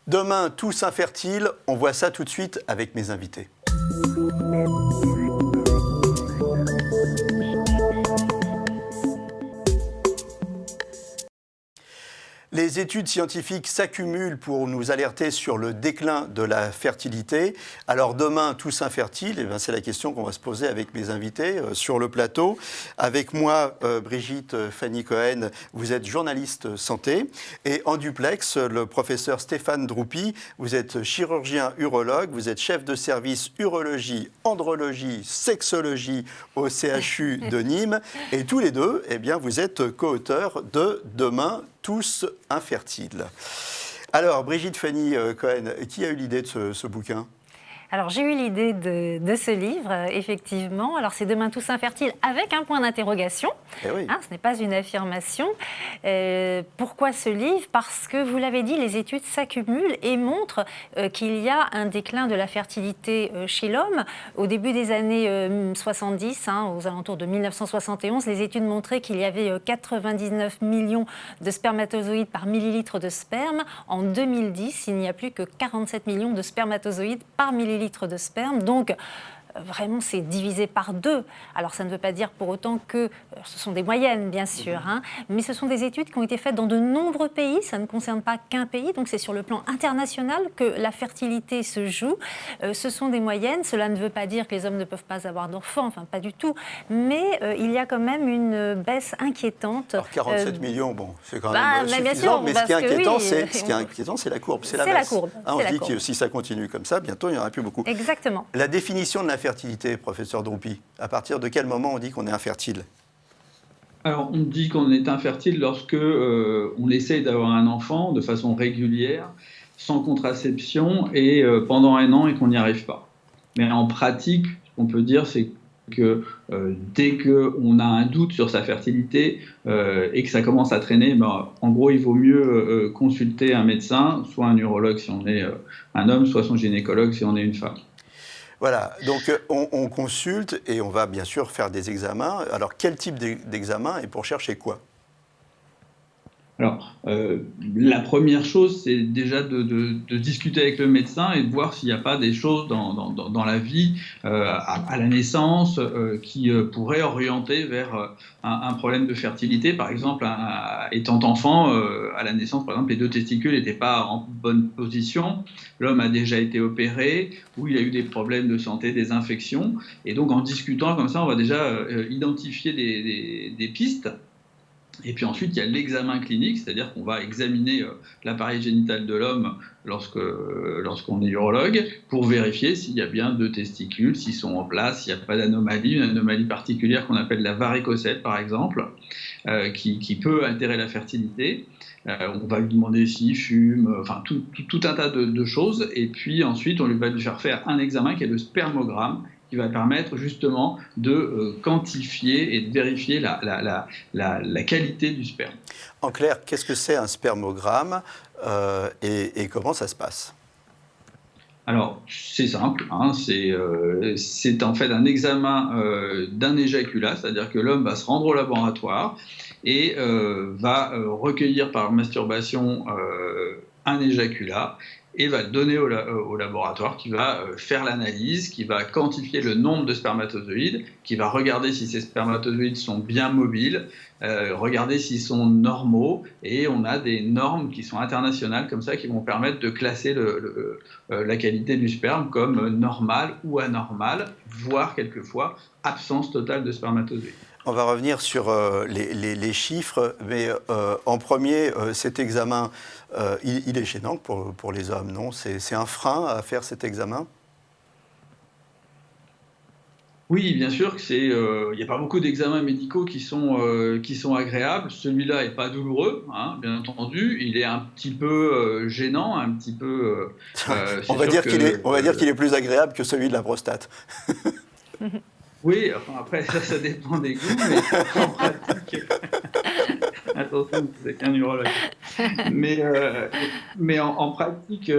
Demain, tous infertiles, on voit ça tout de suite avec mes invités. Les études scientifiques s'accumulent pour nous alerter sur le déclin de la fertilité. Alors demain, tous infertiles, c'est la question qu'on va se poser avec mes invités sur le plateau. Avec moi, Brigitte Fanny Cohen, vous êtes journaliste santé. Et en duplex, le professeur Stéphane Droupi, vous êtes chirurgien urologue, vous êtes chef de service urologie, andrologie, sexologie au CHU de Nîmes. Et tous les deux, vous êtes co-auteurs de Demain, tous infertiles. Alors, Brigitte Fanny Cohen, qui a eu l'idée de ce bouquin ? Alors, j'ai eu l'idée de ce livre, effectivement. Alors, c'est Demain tous infertiles avec un point d'interrogation. Eh oui. Ce n'est pas une affirmation. Pourquoi ce livre ? Parce que, vous l'avez dit, les études s'accumulent et montrent qu'il y a un déclin de la fertilité chez l'homme. Au début des années 70, aux alentours de 1971, les études montraient qu'il y avait 99 millions de spermatozoïdes par millilitre de sperme. En 2010, il n'y a plus que 47 millions de spermatozoïdes par millilitre de sperme, donc vraiment c'est divisé par 2. Alors ça ne veut pas dire pour autant que ce sont des moyennes bien sûr, mais ce sont des études qui ont été faites dans de nombreux pays, ça ne concerne pas qu'un pays, donc c'est sur le plan international que la fertilité se joue. Ce sont des moyennes, cela ne veut pas dire que les hommes ne peuvent pas avoir d'enfants, enfin pas du tout, mais il y a quand même une baisse inquiétante. Alors 47 millions, bon, c'est quand même suffisant, bien sûr, mais ce qui est inquiétant, c'est la courbe, c'est la baisse. La courbe. On dit que si ça continue comme ça, bientôt il n'y en aura plus beaucoup. Exactement. La définition de l'infertilité, professeur Droupi, à partir de quel moment on dit qu'on est infertile ? Alors, on dit qu'on est infertile lorsque on essaye d'avoir un enfant de façon régulière, sans contraception, et pendant un an, et qu'on n'y arrive pas. Mais en pratique, ce qu'on peut dire, c'est que dès qu'on a un doute sur sa fertilité et que ça commence à traîner, en gros, il vaut mieux consulter un médecin, soit un urologue si on est un homme, soit son gynécologue si on est une femme. Voilà, donc on consulte et on va bien sûr faire des examens. Alors, quel type d'examen et pour chercher quoi ? Alors, la première chose, c'est déjà de discuter avec le médecin et de voir s'il n'y a pas des choses dans la vie, à la naissance, qui pourraient orienter vers un problème de fertilité. Par exemple, étant enfant, à la naissance, par exemple, les 2 testicules n'étaient pas en bonne position. L'homme a déjà été opéré, ou il a eu des problèmes de santé, des infections. Et donc, en discutant comme ça, on va déjà identifier des pistes. Et puis ensuite, il y a l'examen clinique, c'est-à-dire qu'on va examiner l'appareil génital de l'homme lorsqu'on est urologue pour vérifier s'il y a bien 2 testicules, s'ils sont en place, s'il n'y a pas d'anomalie, une anomalie particulière qu'on appelle la varicocèle, par exemple, qui peut altérer la fertilité. On va lui demander s'il fume, enfin tout un tas de choses. Et puis ensuite, on va lui faire un examen qui est le spermogramme, qui va permettre justement de quantifier et de vérifier la qualité du sperme. En clair, qu'est-ce que c'est un spermogramme et comment ça se passe ? Alors, c'est simple, c'est en fait un examen d'un éjaculat, c'est-à-dire que l'homme va se rendre au laboratoire et va recueillir par masturbation un éjaculat, et va le donner au laboratoire qui va faire l'analyse, qui va quantifier le nombre de spermatozoïdes, qui va regarder si ces spermatozoïdes sont bien mobiles, regarder s'ils sont normaux, et on a des normes qui sont internationales comme ça qui vont permettre de classer la qualité du sperme comme normale ou anormale, voire quelquefois absence totale de spermatozoïdes. On va revenir sur les chiffres, mais en premier, cet examen, il est gênant pour les hommes, non ? C'est un frein à faire cet examen ? Oui, bien sûr il n'y a pas beaucoup d'examens médicaux qui sont agréables. Celui-là n'est pas douloureux, bien entendu. Il est un petit peu gênant, un petit peu... on va dire qu'il est plus agréable que celui de la prostate. Oui, enfin après, ça dépend des goûts, mais en pratique... Attention, c'est qu'un urologue. Mais en pratique,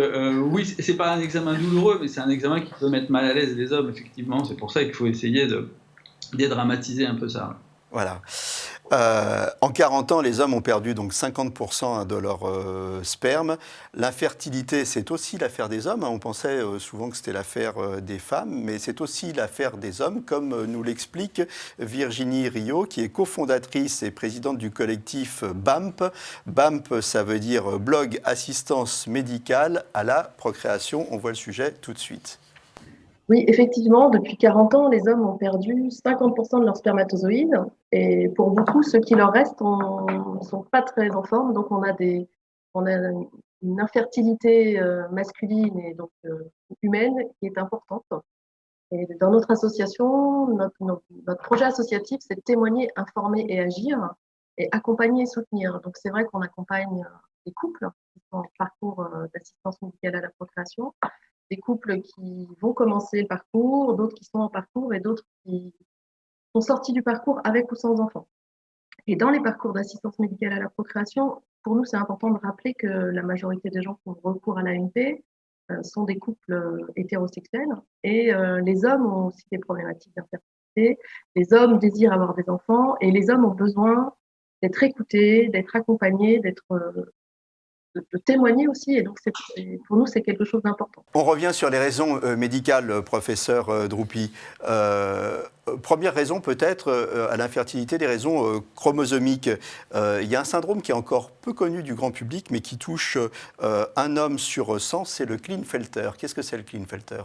oui, c'est pas un examen douloureux, mais c'est un examen qui peut mettre mal à l'aise les hommes, effectivement. C'est pour ça qu'il faut essayer de dédramatiser un peu ça. Voilà. En 40 ans, les hommes ont perdu donc 50% de leur sperme. L'infertilité, c'est aussi l'affaire des hommes. On pensait souvent que c'était l'affaire des femmes, mais c'est aussi l'affaire des hommes, comme nous l'explique Virginie Rio, qui est cofondatrice et présidente du collectif BAMP. BAMP, ça veut dire Blog Assistance Médicale à la Procréation. On voit le sujet tout de suite. Oui, effectivement, depuis 40 ans, les hommes ont perdu 50% de leurs spermatozoïdes. Et pour beaucoup, ceux qui leur restent ne sont pas très en forme. Donc, on a une infertilité masculine et donc humaine qui est importante. Et dans notre association, notre projet associatif, c'est de témoigner, informer et agir, et accompagner et soutenir. Donc, c'est vrai qu'on accompagne des couples qui sont en parcours d'assistance médicale à la procréation, des couples qui vont commencer le parcours, d'autres qui sont en parcours et d'autres qui sont sortis du parcours avec ou sans enfants. Et dans les parcours d'assistance médicale à la procréation, pour nous, c'est important de rappeler que la majorité des gens qui ont recours à l'AMP sont des couples hétérosexuels et les hommes ont aussi des problématiques d'infertilité. Les hommes désirent avoir des enfants et les hommes ont besoin d'être écoutés, d'être accompagnés, de témoigner aussi. Et donc, pour nous, c'est quelque chose d'important. On revient sur les raisons médicales, professeur Droupi. Première raison peut-être à l'infertilité, des raisons chromosomiques. Il y a un syndrome qui est encore peu connu du grand public, mais qui touche un homme sur 100, c'est le Klinefelter. Qu'est-ce que c'est le Klinefelter ?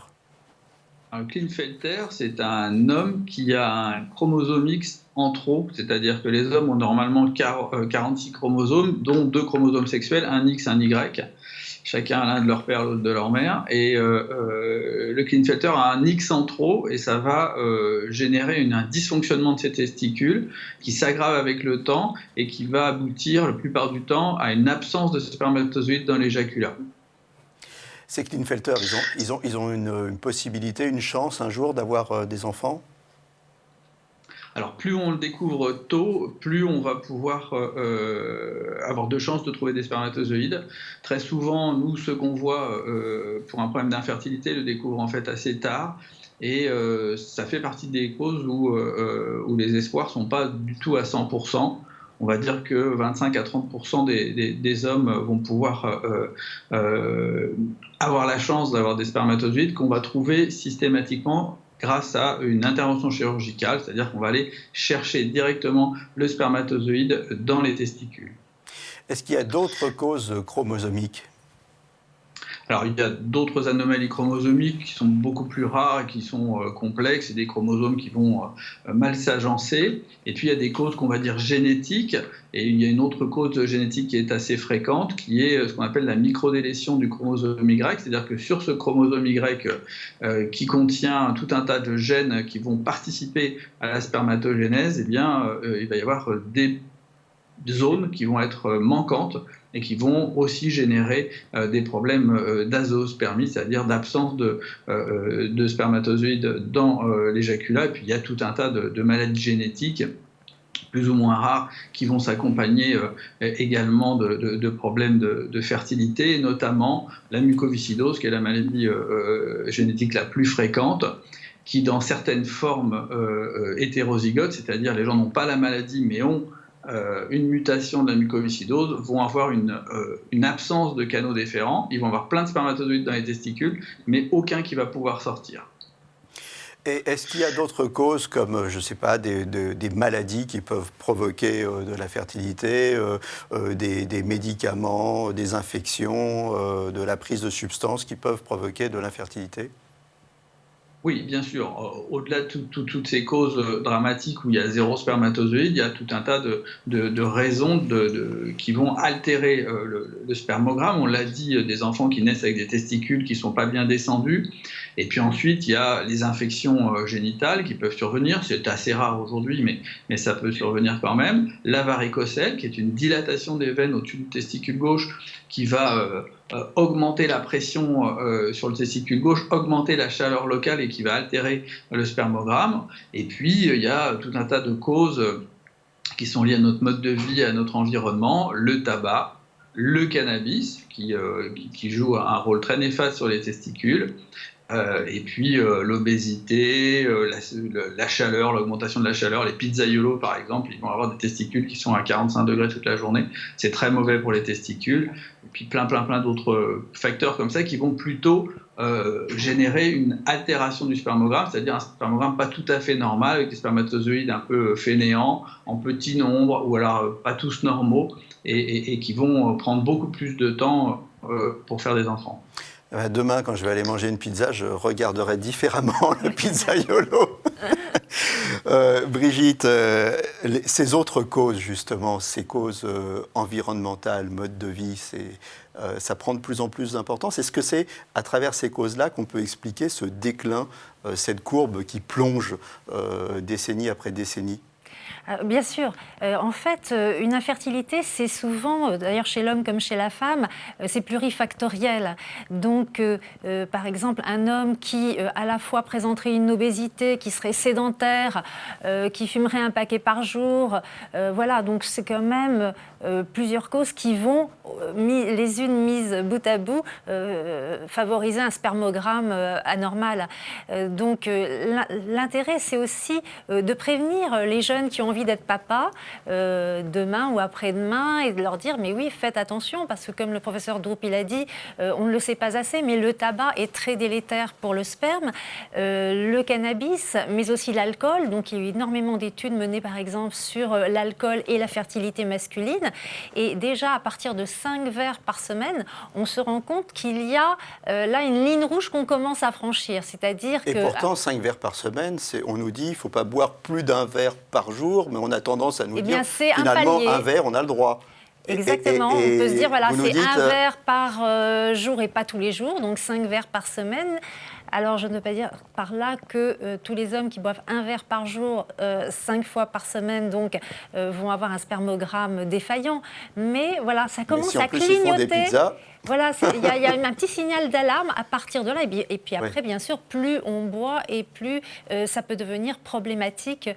Un Klinefelter, c'est un homme qui a un chromosome X en trop, c'est-à-dire que les hommes ont normalement 46 chromosomes, dont 2 chromosomes sexuels, un X, un Y, chacun l'un de leur père, l'autre de leur mère, et le Klinefelter a un X en trop, et ça va générer un dysfonctionnement de ses testicules qui s'aggrave avec le temps et qui va aboutir, la plupart du temps, à une absence de spermatozoïdes dans l'éjaculat. Ces Klinefelter, ils ont une possibilité, une chance un jour d'avoir des enfants ? Alors, plus on le découvre tôt, plus on va pouvoir avoir de chances de trouver des spermatozoïdes. Très souvent, nous, ceux qu'on voit pour un problème d'infertilité le découvrent en fait assez tard. Et ça fait partie des causes où les espoirs ne sont pas du tout à 100%. On va dire que 25 à 30% des hommes vont pouvoir avoir la chance d'avoir des spermatozoïdes qu'on va trouver systématiquement grâce à une intervention chirurgicale, c'est-à-dire qu'on va aller chercher directement le spermatozoïde dans les testicules. Est-ce qu'il y a d'autres causes chromosomiques ? Alors, il y a d'autres anomalies chromosomiques qui sont beaucoup plus rares et qui sont complexes, et des chromosomes qui vont mal s'agencer. Et puis, il y a des causes qu'on va dire génétiques. Et il y a une autre cause génétique qui est assez fréquente, qui est ce qu'on appelle la microdélétion du chromosome Y. C'est-à-dire que sur ce chromosome Y, qui contient tout un tas de gènes qui vont participer à la spermatogénèse, eh bien, il va y avoir des zones qui vont être manquantes et qui vont aussi générer des problèmes d'azoospermie, c'est-à-dire d'absence de spermatozoïdes dans l'éjaculat. Et puis il y a tout un tas de maladies génétiques plus ou moins rares qui vont s'accompagner également de problèmes de fertilité, notamment la mucoviscidose, qui est la maladie génétique la plus fréquente, qui dans certaines formes hétérozygotes, c'est-à-dire les gens n'ont pas la maladie mais ont une mutation de la mucoviscidose, vont avoir une absence de canaux déférents. Ils vont avoir plein de spermatozoïdes dans les testicules, mais aucun qui va pouvoir sortir. Et est-ce qu'il y a d'autres causes comme, je ne sais pas, des maladies qui peuvent provoquer de la fertilité, des médicaments, des infections, de la prise de substances qui peuvent provoquer de l'infertilité ? Oui, bien sûr. Au-delà de toutes ces causes dramatiques où il y a zéro spermatozoïde, il y a tout un tas de raisons qui vont altérer le spermogramme. On l'a dit, des enfants qui naissent avec des testicules qui ne sont pas bien descendus. Et puis ensuite, il y a les infections génitales qui peuvent survenir. C'est assez rare aujourd'hui, mais ça peut survenir quand même. La varicocèle, qui est une dilatation des veines au-dessus du testicule gauche, qui va augmenter la pression sur le testicule gauche, augmenter la chaleur locale et qui va altérer le spermogramme. Et puis, il y a tout un tas de causes qui sont liées à notre mode de vie, à notre environnement, le tabac, le cannabis, qui joue un rôle très néfaste sur les testicules, Et puis l'obésité, la chaleur, l'augmentation de la chaleur, les pizzaiolos par exemple, ils vont avoir des testicules qui sont à 45 degrés toute la journée. C'est très mauvais pour les testicules. Et puis plein d'autres facteurs comme ça qui vont plutôt générer une altération du spermogramme, c'est-à-dire un spermogramme pas tout à fait normal, avec des spermatozoïdes un peu fainéants, en petit nombre, ou alors pas tous normaux, et qui vont prendre beaucoup plus de temps pour faire des enfants. Demain, quand je vais aller manger une pizza, je regarderai différemment le pizzaiolo. Brigitte, ces autres causes, justement, ces causes environnementales, mode de vie, ça prend de plus en plus d'importance. Est-ce que c'est à travers ces causes-là qu'on peut expliquer ce déclin, cette courbe qui plonge décennie après décennie ? Bien sûr. En fait, une infertilité, c'est souvent, d'ailleurs chez l'homme comme chez la femme, c'est plurifactoriel. Donc, par exemple, un homme qui à la fois présenterait une obésité, qui serait sédentaire, qui fumerait un paquet par jour, voilà, donc c'est quand même plusieurs causes qui vont, les unes mises bout à bout, favoriser un spermogramme anormal. Donc, l'intérêt, c'est aussi de prévenir les jeunes qui ont envie d'être papa demain ou après-demain et de leur dire mais oui, faites attention parce que comme le professeur Droupi l'a dit, on ne le sait pas assez, mais le tabac est très délétère pour le sperme, le cannabis, mais aussi l'alcool. Donc il y a eu énormément d'études menées par exemple sur l'alcool et la fertilité masculine. Et déjà à partir de 5 verres par semaine, on se rend compte qu'il y a là une ligne rouge qu'on commence à franchir. C'est-à-dire que... Et pourtant, 5 verres par semaine, on nous dit qu'il ne faut pas boire plus d'un verre par jour, mais on a tendance à nous dire finalement un verre, on a le droit. Exactement, on peut se dire voilà, c'est un verre par jour et pas tous les jours, donc 5 verres par semaine. Alors je ne veux pas dire par là que tous les hommes qui boivent un verre par jour, 5 fois par semaine, donc vont avoir un spermogramme défaillant. Mais voilà, ça commence à clignoter. Ils font des pizzas. Voilà, il y a un petit signal d'alarme à partir de là. Et puis après, bien sûr, plus on boit et plus ça peut devenir problématique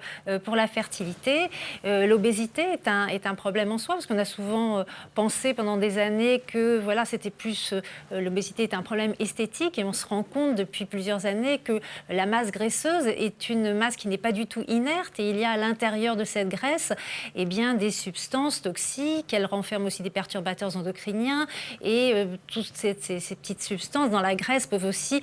pour la fertilité. L'obésité est un problème en soi, parce qu'on a souvent pensé pendant des années que voilà, c'était plus l'obésité est un problème esthétique, et on se rend compte depuis plusieurs années que la masse graisseuse est une masse qui n'est pas du tout inerte, et il y a à l'intérieur de cette graisse des substances toxiques. Elle renferme aussi des perturbateurs endocriniens, et toutes ces petites substances dans la graisse peuvent aussi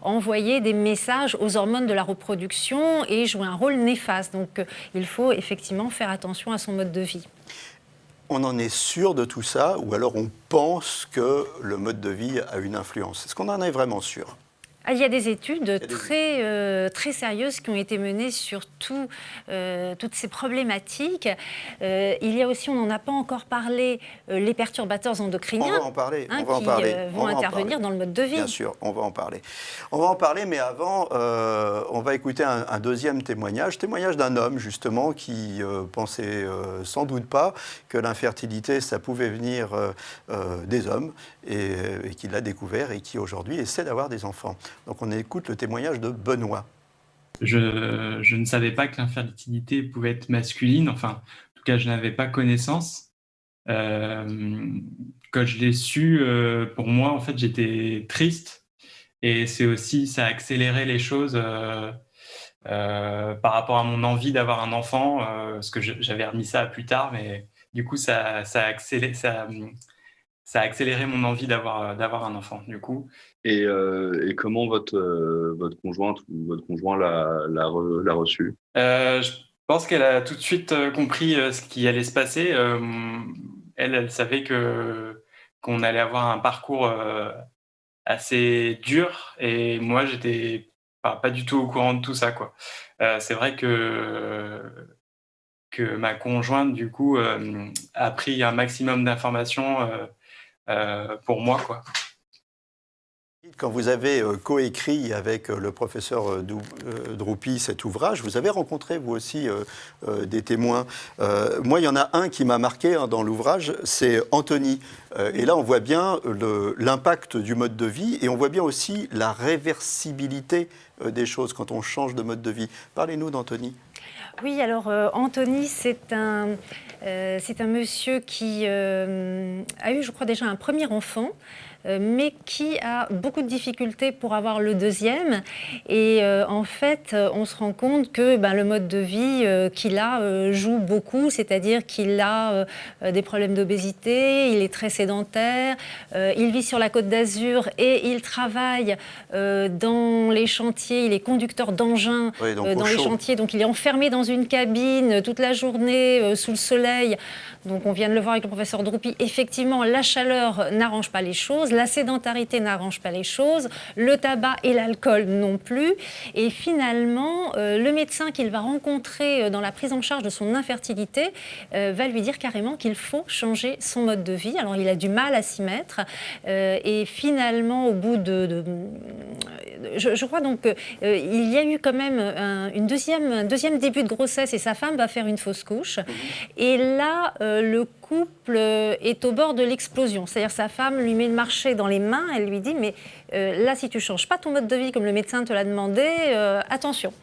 envoyer des messages aux hormones de la reproduction et jouer un rôle néfaste. Donc il faut effectivement faire attention à son mode de vie. On en est sûr de tout ça, ou alors on pense que le mode de vie a une influence? Est-ce qu'on en est vraiment sûr? Il y a des études très sérieuses qui ont été menées sur toutes ces problématiques. Il y a aussi, on n'en a pas encore parlé, les perturbateurs endocriniens. On va en parler. Vont intervenir dans le mode de vie. Bien sûr, on va en parler. On va en parler, mais avant, on va écouter un deuxième témoignage d'un homme, justement, qui pensait sans doute pas que l'infertilité, ça pouvait venir des hommes, et qui l'a découvert et qui aujourd'hui essaie d'avoir des enfants. Donc on écoute le témoignage de Benoît. Je ne savais pas que l'infertilité pouvait être masculine, enfin, en tout cas, je n'avais pas connaissance. Quand je l'ai su, pour moi, en fait, j'étais triste, et c'est aussi, ça a accéléré les choses par rapport à mon envie d'avoir un enfant, parce que j'avais remis ça à plus tard, mais du coup, ça a accéléré mon envie d'avoir un enfant, du coup. Et comment votre conjointe ou votre conjoint l'a reçu? Je pense qu'elle a tout de suite compris ce qui allait se passer. Elle savait qu'on allait avoir un parcours assez dur, et moi, j'étais pas du tout au courant de tout ça, quoi. C'est vrai que ma conjointe, du coup, a pris un maximum d'informations pour moi, quoi. Quand vous avez coécrit avec le professeur Droupi cet ouvrage, vous avez rencontré vous aussi des témoins. Moi, il y en a un qui m'a marqué dans l'ouvrage, c'est Anthony. Et là, on voit bien l'impact du mode de vie, et on voit bien aussi la réversibilité des choses quand on change de mode de vie. Parlez-nous d'Anthony. Oui, alors Anthony, c'est un monsieur qui a eu, je crois, déjà un premier enfant. mais qui a beaucoup de difficultés pour avoir le deuxième. Et en fait, on se rend compte que le mode de vie qu'il a joue beaucoup, c'est-à-dire qu'il a des problèmes d'obésité, il est très sédentaire, il vit sur la Côte d'Azur et il travaille dans les chantiers, il est conducteur d'engins dans les chantiers, donc il est enfermé dans une cabine toute la journée sous le soleil. Donc on vient de le voir avec le professeur Droupi, effectivement la chaleur n'arrange pas les choses, la sédentarité n'arrange pas les choses, le tabac et l'alcool non plus. Et finalement, le médecin qu'il va rencontrer dans la prise en charge de son infertilité va lui dire carrément qu'il faut changer son mode de vie. Alors il a du mal à s'y mettre et finalement au bout je crois donc il y a eu quand même un deuxième début de grossesse et sa femme va faire une fausse couche. Et là, le couple est au bord de l'explosion. C'est-à-dire sa femme lui met le marché dans les mains, elle lui dit mais là si tu ne changes pas ton mode de vie comme le médecin te l'a demandé, attention.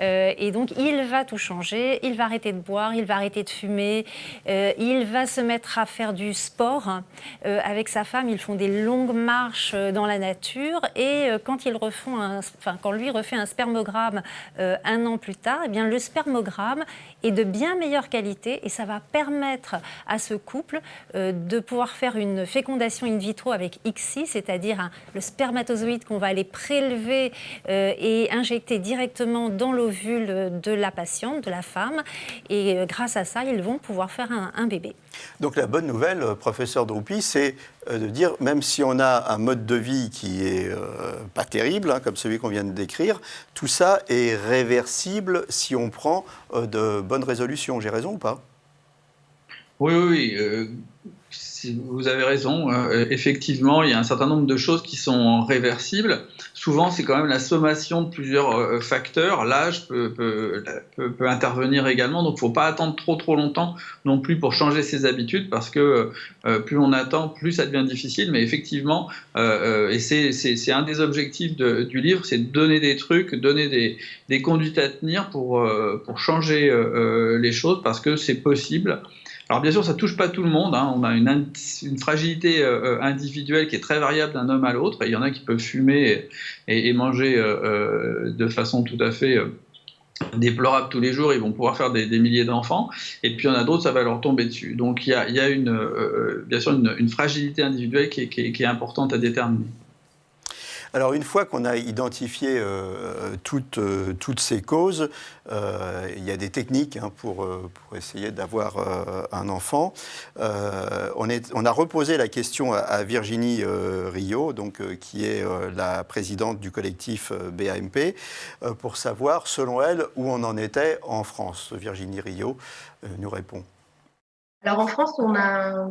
Et donc il va tout changer, il va arrêter de boire, il va arrêter de fumer, il va se mettre à faire du sport. Avec sa femme, ils font des longues marches dans la nature et quand lui refait un spermogramme un an plus tard, eh bien, le spermogramme est de bien meilleure qualité et ça va permettre à ce couple de pouvoir faire une fécondation in vitro avec ICSI, c'est-à-dire le spermatozoïde qu'on va aller prélever et injecter directement dans l'ovule de la patiente, de la femme. Et grâce à ça, ils vont pouvoir faire un bébé. Donc la bonne nouvelle, professeur Droupi, c'est de dire, même si on a un mode de vie qui est pas terrible, comme celui qu'on vient de décrire, tout ça est réversible si on prend de bonnes résolutions. J'ai raison ou pas ? Oui. Vous avez raison. Effectivement, il y a un certain nombre de choses qui sont réversibles. Souvent, c'est quand même la sommation de plusieurs facteurs. L'âge peut intervenir également. Donc, il ne faut pas attendre trop longtemps non plus pour changer ses habitudes parce que plus on attend, plus ça devient difficile. Mais effectivement, et c'est un des objectifs du livre, c'est de donner des trucs, donner des conduites à tenir pour changer les choses parce que c'est possible. Alors bien sûr, ça ne touche pas tout le monde. On a une fragilité individuelle qui est très variable d'un homme à l'autre. Il y en a qui peuvent fumer et manger de façon tout à fait déplorable tous les jours. Ils vont pouvoir faire des milliers d'enfants. Et puis il y en a d'autres, ça va leur tomber dessus. Donc il y a bien sûr une fragilité individuelle qui est importante à déterminer. Alors une fois qu'on a identifié toutes ces causes, il y a des techniques pour essayer d'avoir un enfant. On a reposé la question à Virginie Rio, qui est la présidente du collectif BAMP, pour savoir, selon elle, où on en était en France. Virginie Rio nous répond. Alors en France, on a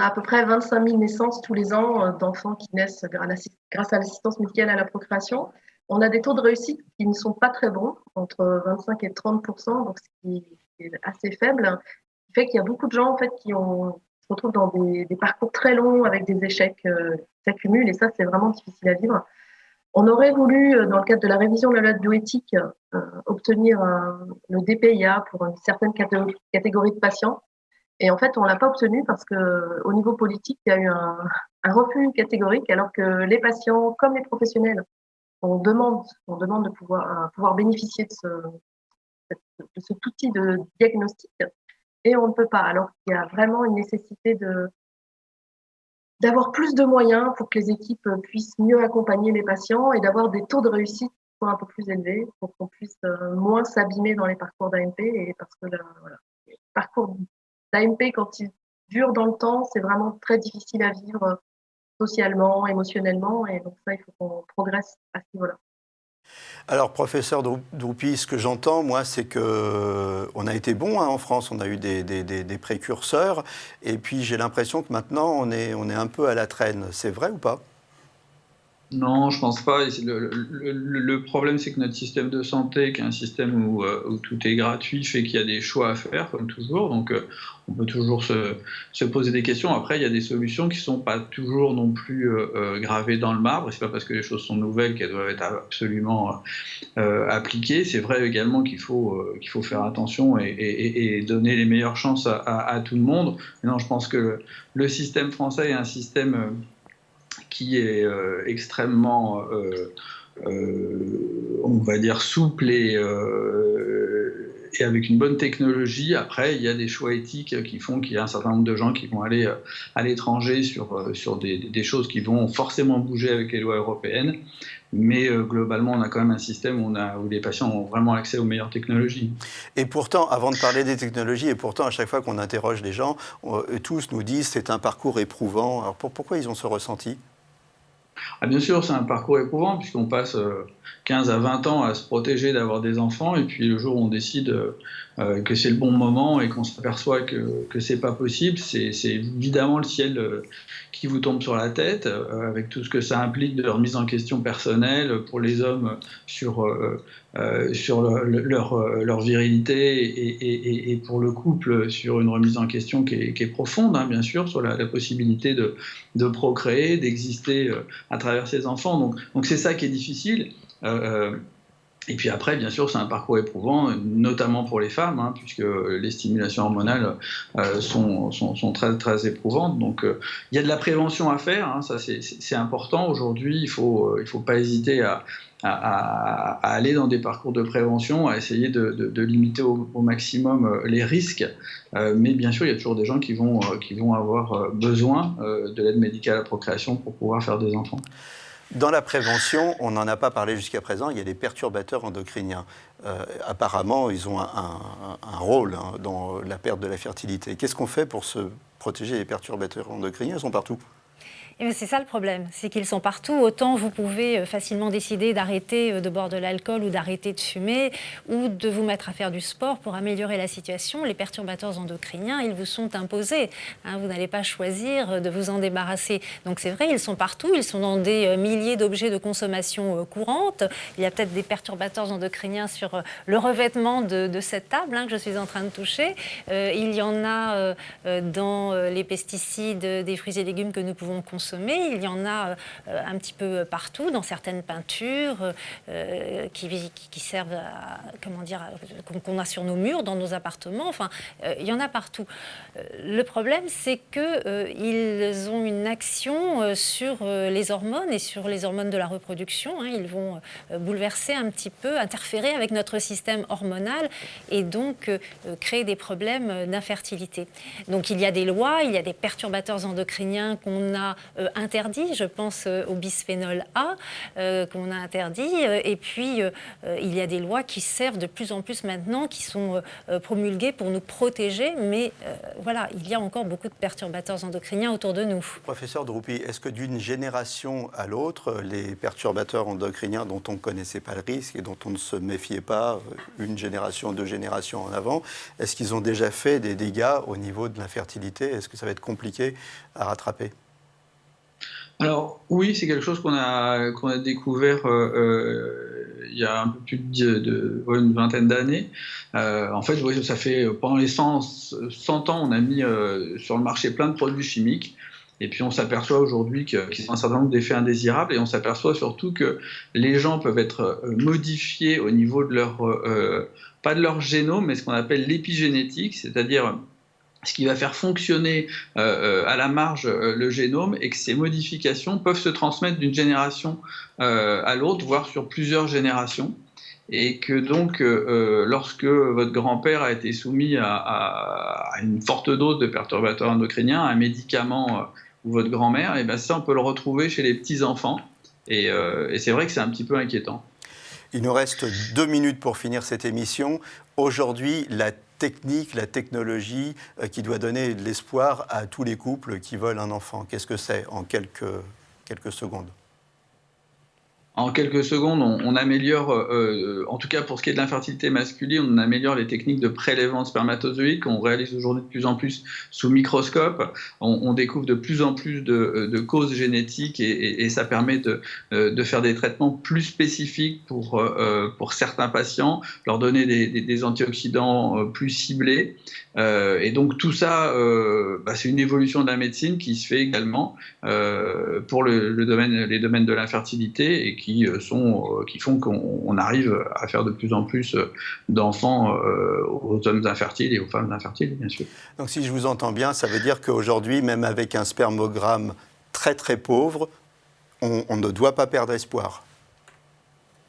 à peu près 25 000 naissances tous les ans d'enfants qui naissent grâce à l'assistance médicale à la procréation. On a des taux de réussite qui ne sont pas très bons, entre 25 et 30%, donc ce qui est assez faible. Ce qui fait qu'il y a beaucoup de gens en fait, qui se retrouvent dans des parcours très longs avec des échecs qui s'accumulent et ça, c'est vraiment difficile à vivre. On aurait voulu, dans le cadre de la révision de la loi de bioéthique, obtenir le DPIA pour une certaine catégorie de patients. Et en fait, on ne l'a pas obtenu parce qu'au niveau politique, il y a eu un refus catégorique, alors que les patients, comme les professionnels, on demande de pouvoir bénéficier de cet outil de diagnostic, et on ne peut pas. Alors qu'il y a vraiment une nécessité d'avoir plus de moyens pour que les équipes puissent mieux accompagner les patients et d'avoir des taux de réussite qui soient un peu plus élevés pour qu'on puisse moins s'abîmer dans les parcours d'AMP. Et parce que les parcours d'AMP, quand ils durent dans le temps, c'est vraiment très difficile à vivre socialement, émotionnellement. Et donc ça, il faut qu'on progresse à ce niveau-là. Alors, professeur Droupi, ce que j'entends, moi, c'est qu'on a été bon en France, on a eu des précurseurs, et puis j'ai l'impression que maintenant, on est un peu à la traîne. C'est vrai ou pas ? Non, je pense pas. Le problème, c'est que notre système de santé, qui est un système où tout est gratuit, fait qu'il y a des choix à faire, comme toujours. Donc, on peut toujours se poser des questions. Après, il y a des solutions qui ne sont pas toujours non plus gravées dans le marbre. Ce n'est pas parce que les choses sont nouvelles qu'elles doivent être absolument appliquées. C'est vrai également qu'il faut faire attention et donner les meilleures chances à tout le monde. Mais non, je pense que le système français est un système qui est extrêmement, on va dire, souple et avec une bonne technologie. Après, il y a des choix éthiques qui font qu'il y a un certain nombre de gens qui vont aller à l'étranger sur des choses qui vont forcément bouger avec les lois européennes. Mais globalement, on a quand même un système où les patients ont vraiment accès aux meilleures technologies. Et pourtant, avant de parler des technologies, et pourtant, à chaque fois qu'on interroge les gens, tous nous disent que c'est un parcours éprouvant. Alors pourquoi ils ont ce ressenti ? Bien sûr, c'est un parcours éprouvant puisqu'on passe 15 à 20 ans à se protéger d'avoir des enfants et puis le jour où on décide que c'est le bon moment et qu'on s'aperçoit que c'est pas possible, c'est évidemment le ciel qui vous tombe sur la tête avec tout ce que ça implique de remise en question personnelle pour les hommes sur leur virilité et pour le couple sur une remise en question qui est profonde, hein, bien sûr, sur la possibilité de procréer, d'exister à travers ses enfants. Donc c'est ça qui est difficile. Et puis après, bien sûr, c'est un parcours éprouvant, notamment pour les femmes, hein, puisque les stimulations hormonales sont très, très éprouvantes. Donc, il y a de la prévention à faire, hein, ça c'est important. Aujourd'hui, il faut pas hésiter à aller dans des parcours de prévention, à essayer de limiter au maximum les risques. Mais bien sûr, il y a toujours des gens qui vont avoir besoin de l'aide médicale à la procréation pour pouvoir faire des enfants. Dans la prévention, on n'en a pas parlé jusqu'à présent, il y a des perturbateurs endocriniens. Apparemment, ils ont un rôle dans la perte de la fertilité. Qu'est-ce qu'on fait pour se protéger des perturbateurs endocriniens ? Ils sont partout. Et c'est ça le problème, c'est qu'ils sont partout. Autant vous pouvez facilement décider d'arrêter de boire de l'alcool ou d'arrêter de fumer ou de vous mettre à faire du sport pour améliorer la situation. Les perturbateurs endocriniens, ils vous sont imposés. Hein, vous n'allez pas choisir de vous en débarrasser. Donc c'est vrai, ils sont partout. Ils sont dans des milliers d'objets de consommation courante. Il y a peut-être des perturbateurs endocriniens sur le revêtement de cette table que je suis en train de toucher. Il y en a dans les pesticides des fruits et légumes que nous pouvons consommer. Il y en a un petit peu partout, dans certaines peintures qui servent à, qu'on a sur nos murs, dans nos appartements. Enfin, il y en a partout. Le problème, c'est qu'ils ont une action sur les hormones et sur les hormones de la reproduction. Hein. Ils vont bouleverser un petit peu, interférer avec notre système hormonal et donc créer des problèmes d'infertilité. Donc il y a des lois, il y a des perturbateurs endocriniens qu'on a interdits, je pense au bisphénol A qu'on a interdit, et puis il y a des lois qui servent de plus en plus maintenant, qui sont promulguées pour nous protéger, mais voilà, il y a encore beaucoup de perturbateurs endocriniens autour de nous. Professeur Droupi, est-ce que d'une génération à l'autre, les perturbateurs endocriniens dont on ne connaissait pas le risque et dont on ne se méfiait pas une génération, 2 générations en avant, est-ce qu'ils ont déjà fait des dégâts au niveau de l'infertilité ? Est-ce que ça va être compliqué à rattraper ? Alors oui, c'est quelque chose qu'on a découvert il y a un peu plus une vingtaine d'années. En fait, ça fait pendant les 100 ans, on a mis sur le marché plein de produits chimiques. Et puis on s'aperçoit aujourd'hui qu'ils ont un certain nombre d'effets indésirables et on s'aperçoit surtout que les gens peuvent être modifiés au niveau de leur, pas de leur génome, mais ce qu'on appelle l'épigénétique, c'est-à-dire ce qui va faire fonctionner à la marge le génome, et que ces modifications peuvent se transmettre d'une génération à l'autre, voire sur plusieurs générations. Et que donc, lorsque votre grand-père a été soumis à une forte dose de perturbateurs endocriniens, un médicament, ou votre grand-mère, et ben ça, on peut le retrouver chez les petits-enfants. Et c'est vrai que c'est un petit peu inquiétant. Il nous reste 2 minutes pour finir cette émission. Aujourd'hui, la technique, la technologie qui doit donner de l'espoir à tous les couples qui veulent un enfant. Qu'est-ce que c'est en quelques secondes ? En quelques secondes, on améliore, en tout cas pour ce qui est de l'infertilité masculine, on améliore les techniques de prélèvement de spermatozoïdes qu'on réalise aujourd'hui de plus en plus sous microscope. On découvre de plus en plus de causes génétiques et ça permet de faire des traitements plus spécifiques pour certains patients, leur donner des antioxydants plus ciblés. Et donc tout ça, c'est une évolution de la médecine qui se fait également pour les domaines de l'infertilité et qui font qu'on arrive à faire de plus en plus d'enfants aux hommes infertiles et aux femmes infertiles, bien sûr. Donc si je vous entends bien, ça veut dire qu'aujourd'hui, même avec un spermogramme très très pauvre, on ne doit pas perdre espoir.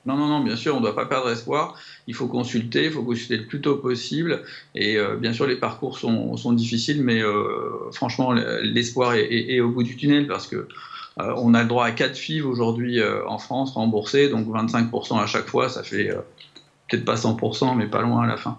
Non, bien sûr, on ne doit pas perdre espoir. Il faut consulter le plus tôt possible. Et bien sûr, les parcours sont difficiles, mais franchement, l'espoir est au bout du tunnel parce que on a le droit à 4 FIV aujourd'hui en France remboursés, donc 25% à chaque fois, ça fait peut-être pas 100%, mais pas loin à la fin.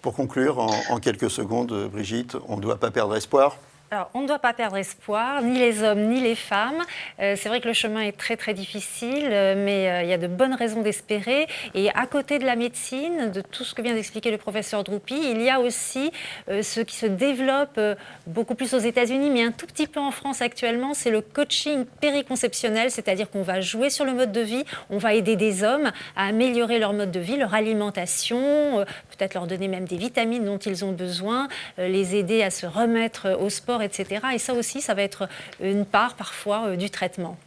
Pour conclure, en quelques secondes, Brigitte, on ne doit pas perdre espoir. Alors, on ne doit pas perdre espoir, ni les hommes, ni les femmes. C'est vrai que le chemin est très, très difficile, mais il y a de bonnes raisons d'espérer. Et à côté de la médecine, de tout ce que vient d'expliquer le professeur Droupi, il y a aussi ce qui se développe beaucoup plus aux États-Unis, mais un tout petit peu en France actuellement, c'est le coaching périconceptionnel, c'est-à-dire qu'on va jouer sur le mode de vie, on va aider des hommes à améliorer leur mode de vie, leur alimentation, peut-être leur donner même des vitamines dont ils ont besoin, les aider à se remettre au sport, etc. Et ça aussi, ça va être une part parfois du traitement.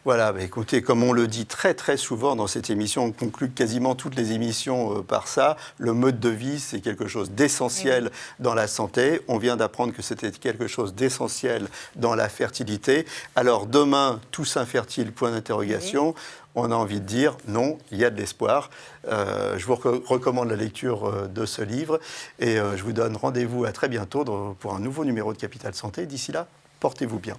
Voilà, bah écoutez, comme on le dit très très souvent dans cette émission, on conclut quasiment toutes les émissions par ça, le mode de vie, c'est quelque chose d'essentiel dans la santé. On vient d'apprendre que c'était quelque chose d'essentiel dans la fertilité. Alors demain, tous infertiles, point d'interrogation. On a envie de dire non, il y a de l'espoir. Je vous recommande la lecture de ce livre et je vous donne rendez-vous à très bientôt pour un nouveau numéro de Capital Santé. D'ici là, portez-vous bien.